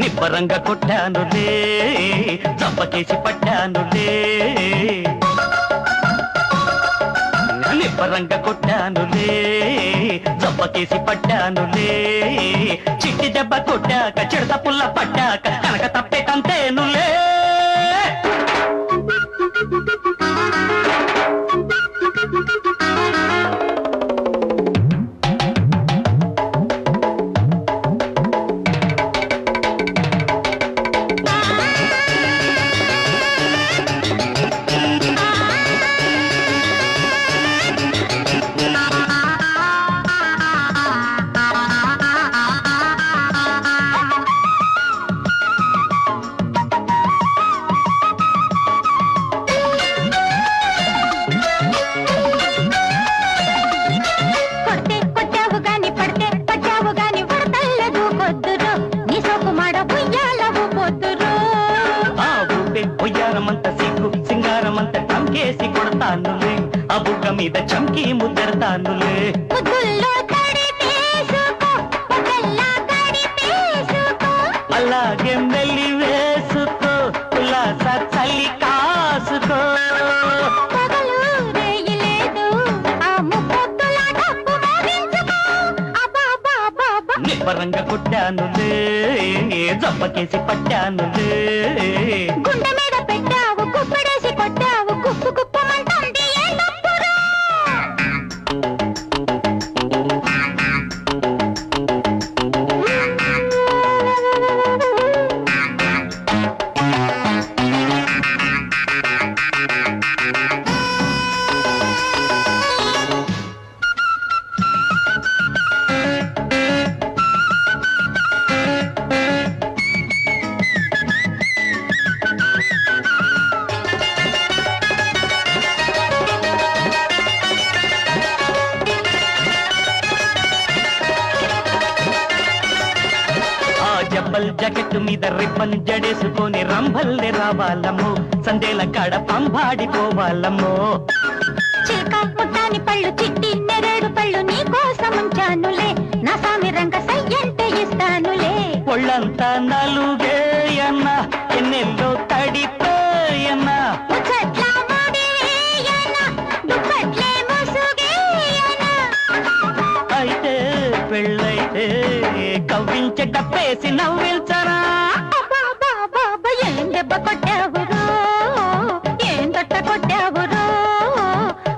నిబ్బరంగా కొట్టానులే చంపకేసి పట్టానులే నిబ్బరంగా కొట్టానులే చంపకేసి పట్టానులే చిట్టి దెబ్బ కొట్టాక చిడత పుల్ల పట్టాక కనక తప్పే తంతేనులే సింగారమంత టంకేసి కొడతానులే ఆ బుగ్గ మీద చంకి ముద్దరతానులే అలాగే మెల్లి వేసుకో ఉల్లాస చల్లి కాసుకో నిబ్బరంగా కొట్టానులే జబ్బకేసి పట్టానులే గుండె మీద పెట్టావు కుప్పడేసి కొట్టావు కుప్పు కుప్పమంటుంది ఏ తప్పురా జబ్బల్ జాకెట్ మీద రిబ్బన్ జడేసుకొని రంభల్లే రావాలమ్మో సందేల కాడ పంబాడిపోవాలమ్మో చిలక ముట్టాని పళ్ళు చిట్టి నెరేడు పళ్ళు నీ కోసం ఉంచానులే నా సామి రంగ సయ్యంటే ఇస్తానులే ఒళ్ళంతా నలుగేయన్న ఎన్నెల్లో తడిపోయన్న ముచ్చట్లా ముడివేయన దుప్పట్లే ముసుగేయన అయితే పెళ్ళైతే కవ్వించే డప్పేసి నవ్వించరా ఏం దెబ్బ కొట్టావురో ఏం దొట్ట కొట్టావురో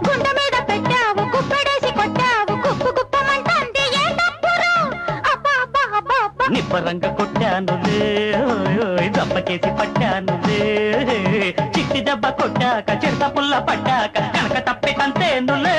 గుండె మీద పెట్టావు కుప్పడేసి కొట్టావు కుప్పు కుప్పమంటుంది ఏ తప్పురో నిబ్బరంగా కొట్టానులే దెబ్బకేసి పట్టానులే చిట్టి దెబ్బ కొట్టాక చిడత పుల్ల పట్టాక కనక తప్పే తంతేనులే